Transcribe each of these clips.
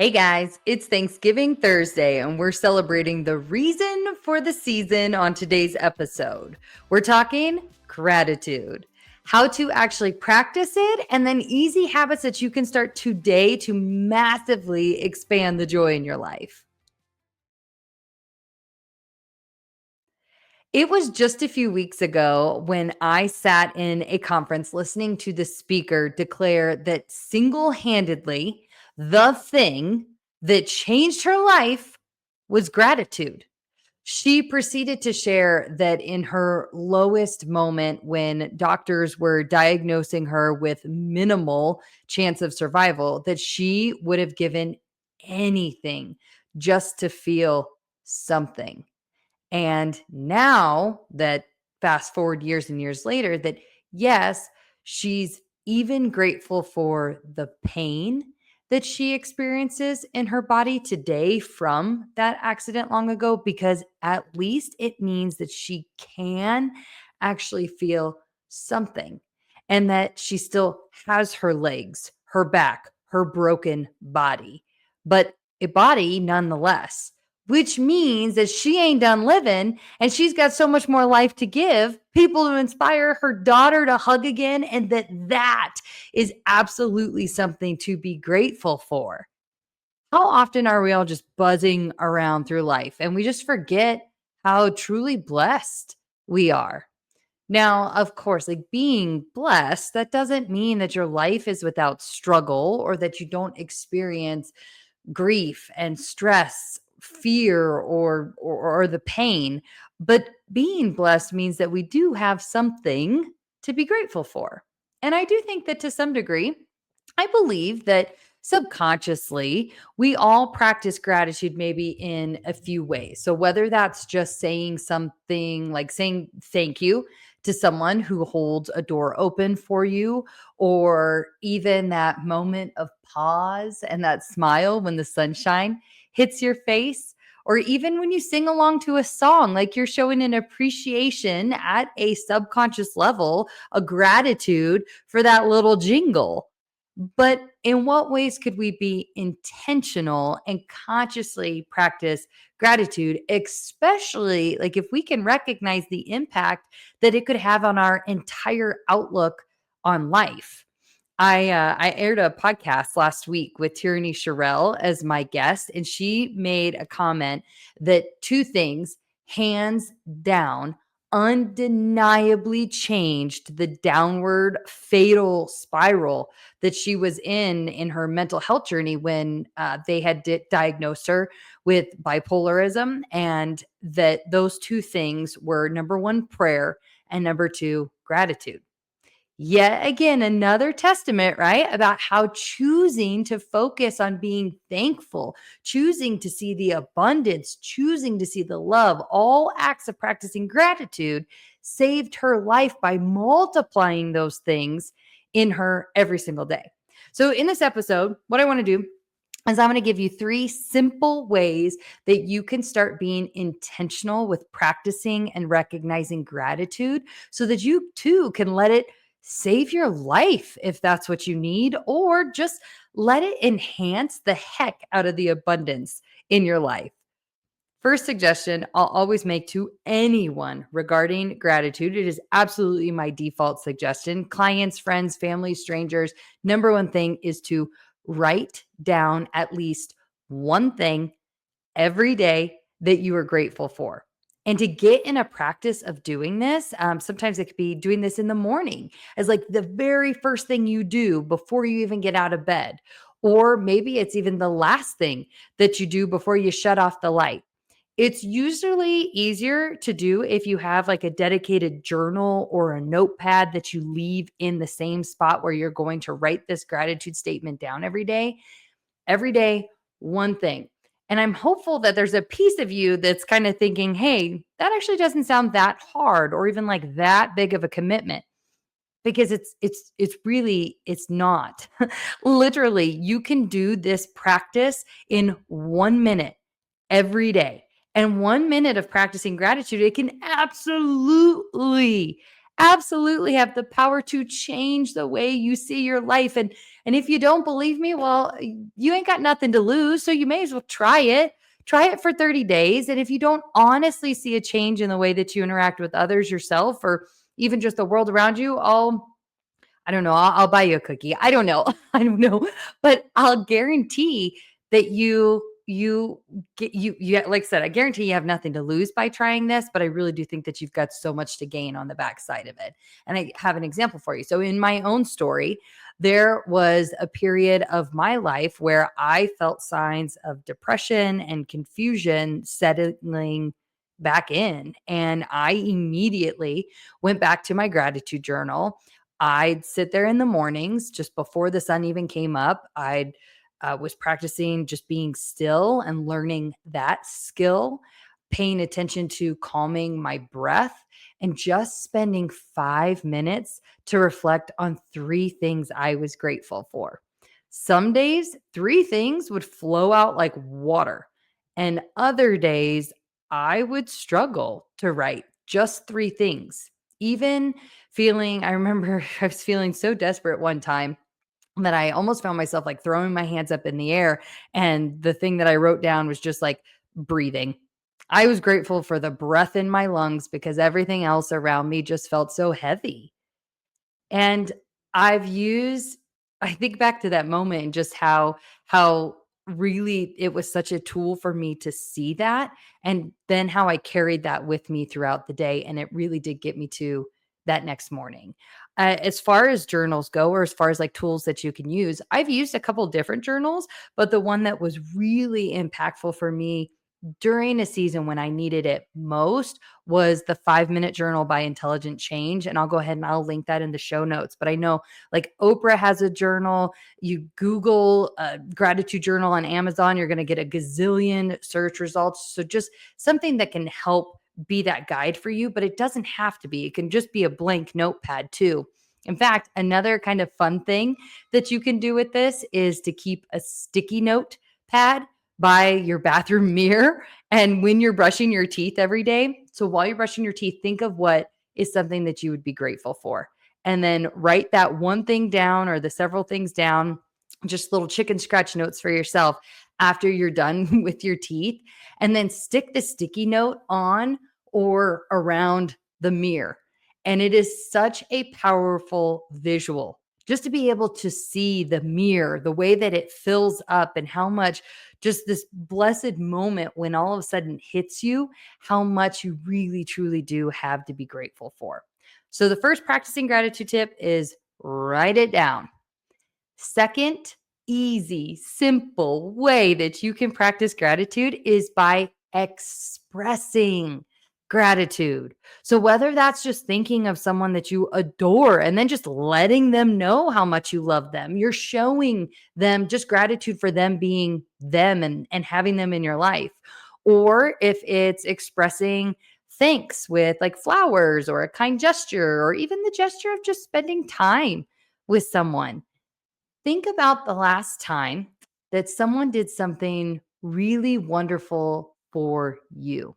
Hey guys, it's Thanksgiving Thursday, and we're celebrating the reason for the season on today's episode. We're talking gratitude, how to actually practice it, and then easy habits that you can start today to massively expand the joy in your life. It was just a few weeks ago when I sat in a conference listening to the speaker declare that single handedly, the thing that changed her life was gratitude. She proceeded to share that in her lowest moment, when doctors were diagnosing her with minimal chance of survival, that she would have given anything just to feel something. And now that fast forward years and years later, that yes, she's even grateful for the pain that she experiences in her body today from that accident long ago, because at least it means that she can actually feel something and that she still has her legs, her back, her broken body, but a body nonetheless, which means that she ain't done living and she's got so much more life to give, people to inspire, her daughter to hug again, and that is absolutely something to be grateful for. How often are we all just buzzing around through life and we just forget how truly blessed we are? Now, of course, like being blessed, that doesn't mean that your life is without struggle or that you don't experience grief and stress, fear, or the pain. But being blessed means that we do have something to be grateful for. And I do think that to some degree, I believe that subconsciously we all practice gratitude maybe in a few ways. So whether that's just saying something like saying thank you to someone who holds a door open for you, or even that moment of pause and that smile when the sunshine hits your face, or even when you sing along to a song, like you're showing an appreciation at a subconscious level, a gratitude for that little jingle. But in what ways could we be intentional and consciously practice gratitude, especially like if we can recognize the impact that it could have on our entire outlook on life? I aired a podcast last week with Tierney Sherrill as my guest, and she made a comment that two things, hands down, undeniably changed the downward fatal spiral that she was in her mental health journey when they had diagnosed her with bipolarism, and that those two things were number one, prayer, and number two, gratitude. Yet again, another testament, right? About how choosing to focus on being thankful, choosing to see the abundance, choosing to see the love, all acts of practicing gratitude saved her life by multiplying those things in her every single day. So, in this episode, what I want to do is I'm going to give you three simple ways that you can start being intentional with practicing and recognizing gratitude so that you too can let it save your life if that's what you need, or just let it enhance the heck out of the abundance in your life. First suggestion I'll always make to anyone regarding gratitude. It is absolutely my default suggestion. Clients, friends, family, strangers. Number one thing is to write down at least one thing every day that you are grateful for. And to get in a practice of doing this, sometimes it could be doing this in the morning as like the very first thing you do before you even get out of bed. Or maybe it's even the last thing that you do before you shut off the light. It's usually easier to do if you have like a dedicated journal or a notepad that you leave in the same spot where you're going to write this gratitude statement down every day. Every day, one thing. And I'm hopeful that there's a piece of you that's kind of thinking, hey, that actually doesn't sound that hard or even like that big of a commitment, because it's really it's not. Literally, you can do this practice in 1 minute every day. And 1 minute of practicing gratitude, it can absolutely, absolutely have the power to change the way you see your life. And if you don't believe me, well, you ain't got nothing to lose, so you may as well try it. Try it for 30 days. And if you don't honestly see a change in the way that you interact with others, yourself, or even just the world around you, I don't know. I'll buy you a cookie. I don't know. I don't know, but I'll guarantee that you get you like I said, I guarantee you have nothing to lose by trying this, but I really do think that you've got so much to gain on the backside of it. And I have an example for you. So in my own story, there was a period of my life where I felt signs of depression and confusion settling back in, and I immediately went back to my gratitude journal. I'd sit there in the mornings just before the sun even came up. I was practicing just being still and learning that skill, paying attention to calming my breath, and just spending 5 minutes to reflect on three things I was grateful for. Some days, three things would flow out like water, and other days, I would struggle to write just three things. Even I remember I was feeling so desperate one time that I almost found myself like throwing my hands up in the air. And the thing that I wrote down was just like breathing. I was grateful for the breath in my lungs because everything else around me just felt so heavy. And I've used I think back to that moment and just how really it was such a tool for me to see that, and then how I carried that with me throughout the day, and it really did get me to that next morning. As far as journals go, or as far as like tools that you can use, I've used a couple different journals, but the one that was really impactful for me during a season when I needed it most was the 5 Minute Journal by Intelligent Change. And I'll go ahead and I'll link that in the show notes. But I know like Oprah has a journal. You Google gratitude journal on Amazon, you're going to get a gazillion search results. So just something that can help be that guide for you, but it doesn't have to be. It can just be a blank notepad too. In fact, another kind of fun thing that you can do with this is to keep a sticky note pad by your bathroom mirror. And when you're brushing your teeth every day, so while you're brushing your teeth, think of what is something that you would be grateful for. And then write that one thing down or the several things down, just little chicken scratch notes for yourself after you're done with your teeth. And then stick the sticky note on or around the mirror. And it is such a powerful visual just to be able to see the mirror, the way that it fills up, and how much just this blessed moment when all of a sudden it hits you, how much you really, truly do have to be grateful for. So, the first practicing gratitude tip is write it down. Second, easy, simple way that you can practice gratitude is by expressing gratitude. So, whether that's just thinking of someone that you adore and then just letting them know how much you love them, you're showing them just gratitude for them being them and having them in your life. Or if it's expressing thanks with like flowers or a kind gesture, or even the gesture of just spending time with someone. Think about the last time that someone did something really wonderful for you,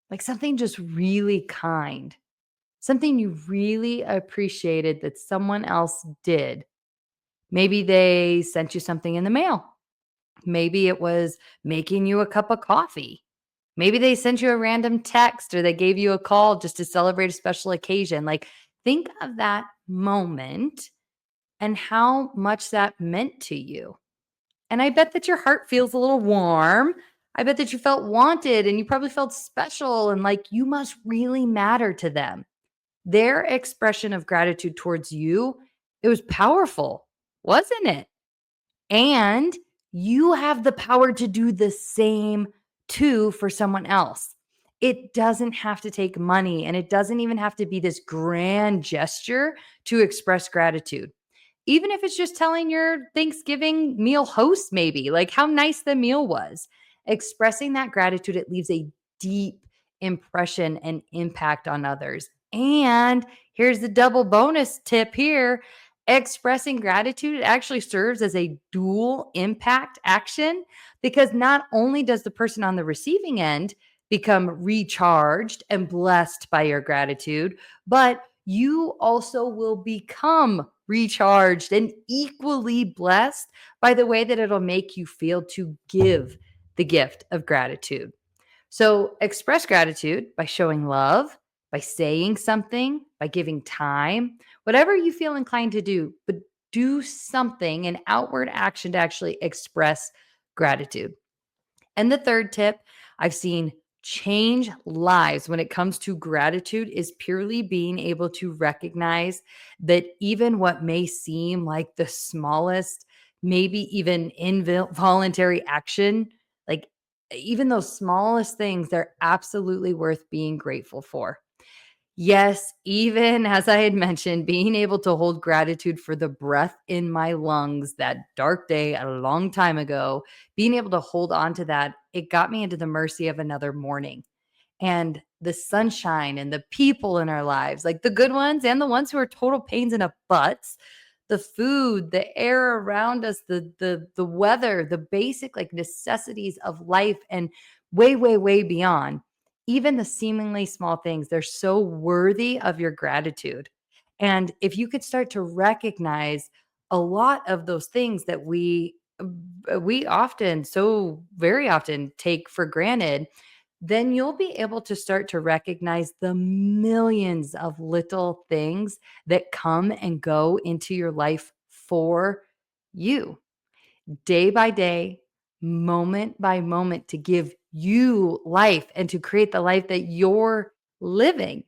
like something just really kind, something you really appreciated that someone else did. Maybe they sent you something in the mail. Maybe it was making you a cup of coffee. Maybe they sent you a random text or they gave you a call just to celebrate a special occasion. Like, think of that moment and how much that meant to you. And I bet that your heart feels a little warm. I bet that you felt wanted and you probably felt special and like you must really matter to them. Their expression of gratitude towards you, it was powerful, wasn't it? And you have the power to do the same too for someone else. It doesn't have to take money, and it doesn't even have to be this grand gesture to express gratitude. Even if it's just telling your Thanksgiving meal host, maybe like how nice the meal was, expressing that gratitude, it leaves a deep impression and impact on others. And here's the double bonus tip here: expressing gratitude actually serves as a dual impact action, because not only does the person on the receiving end become recharged and blessed by your gratitude, but you also will become recharged and equally blessed by the way that it'll make you feel to give the gift of gratitude. So express gratitude by showing love, by saying something, by giving time, whatever you feel inclined to do, but do something, an outward action to actually express gratitude. And the third tip I've seen change lives when it comes to gratitude is purely being able to recognize that even what may seem like the smallest, maybe even involuntary action, like even those smallest things, they're absolutely worth being grateful for. Yes, even as I had mentioned, being able to hold gratitude for the breath in my lungs that dark day a long time ago, being able to hold on to that, it got me into the mercy of another morning and the sunshine and the people in our lives, like the good ones and the ones who are total pains in the butts, the food, the air around us, the weather, the basic like necessities of life and way, way, way beyond. Even the seemingly small things, they're so worthy of your gratitude. And if you could start to recognize a lot of those things that we often so very often take for granted, then you'll be able to start to recognize the millions of little things that come and go into your life for you day by day, moment by moment to give you life and to create the life that you're living.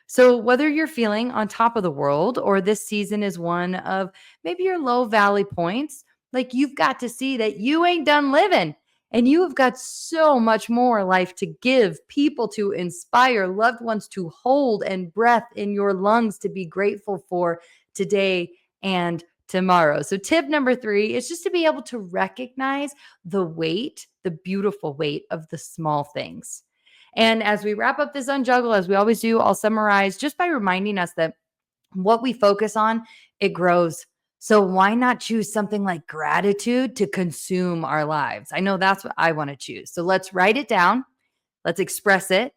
So, whether you're feeling on top of the world or this season is one of maybe your low valley points, like you've got to see that you ain't done living and you have got so much more life to give, people to inspire, loved ones to hold, and breath in your lungs to be grateful for today and tomorrow. So, tip number 3 is just to be able to recognize the weight, the beautiful weight of the small things. And as we wrap up this unjuggle, as we always do, I'll summarize just by reminding us that what we focus on, it grows. So, why not choose something like gratitude to consume our lives? I know that's what I want to choose. So, let's write it down, let's express it,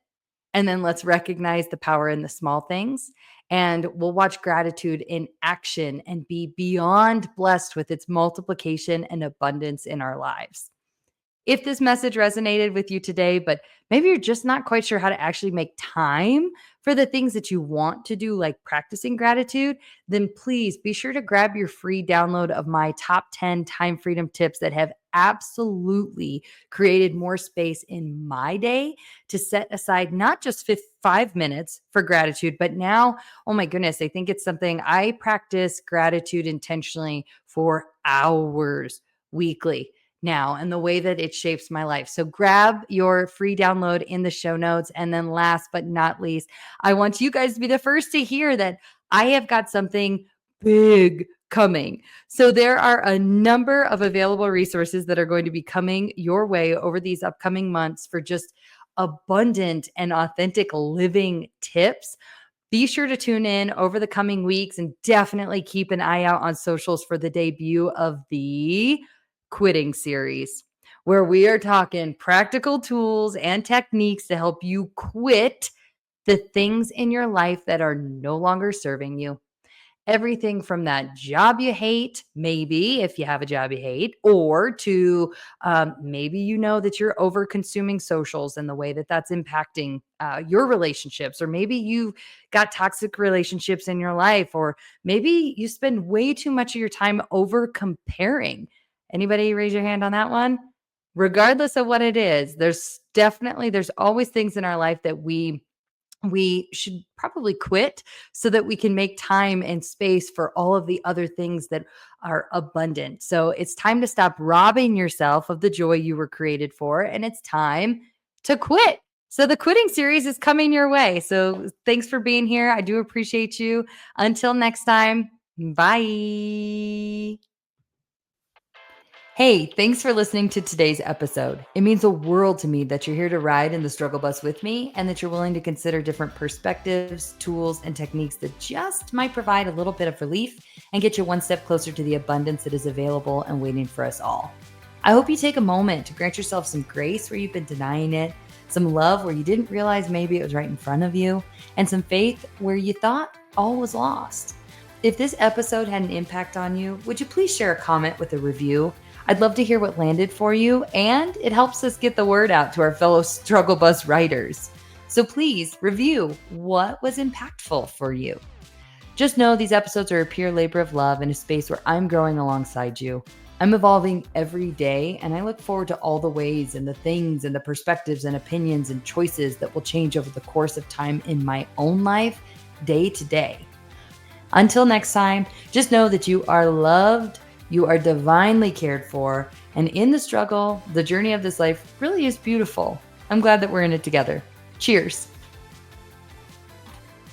and then let's recognize the power in the small things. And we'll watch gratitude in action and be beyond blessed with its multiplication and abundance in our lives. If this message resonated with you today, but maybe you're just not quite sure how to actually make time for the things that you want to do, like practicing gratitude, then please be sure to grab your free download of my top 10 time freedom tips that have absolutely created more space in my day to set aside not just 5 minutes for gratitude, but now, oh my goodness, I think it's something I practice gratitude intentionally for hours weekly now and the way that it shapes my life. So grab your free download in the show notes. And then last but not least, I want you guys to be the first to hear that I have got something big coming. So there are a number of available resources that are going to be coming your way over these upcoming months for just abundant and authentic living tips. Be sure to tune in over the coming weeks and definitely keep an eye out on socials for the debut of the quitting series, where we are talking practical tools and techniques to help you quit the things in your life that are no longer serving you. Everything from that job you hate, maybe if you have a job you hate, or to maybe you know that you're over consuming socials and the way that that's impacting your relationships, or maybe you've got toxic relationships in your life, or maybe you spend way too much of your time over comparing. Anybody raise your hand on that one? Regardless of what it is, there's always things in our life that we should probably quit so that we can make time and space for all of the other things that are abundant. So it's time to stop robbing yourself of the joy you were created for, and it's time to quit. So the quitting series is coming your way. So thanks for being here. I do appreciate you. Until next time, bye. Hey, thanks for listening to today's episode. It means a world to me that you're here to ride in the struggle bus with me and that you're willing to consider different perspectives, tools, and techniques that just might provide a little bit of relief and get you one step closer to the abundance that is available and waiting for us all. I hope you take a moment to grant yourself some grace where you've been denying it, some love where you didn't realize maybe it was right in front of you, and some faith where you thought all was lost. If this episode had an impact on you, would you please share a comment with a review? I'd love to hear what landed for you, and it helps us get the word out to our fellow struggle bus writers. So please review what was impactful for you. Just know these episodes are a pure labor of love in a space where I'm growing alongside you. I'm evolving every day, and I look forward to all the ways and the things and the perspectives and opinions and choices that will change over the course of time in my own life, day to day. Until next time, just know that you are loved, you are divinely cared for, and in the struggle, the journey of this life really is beautiful. I'm glad that we're in it together. Cheers.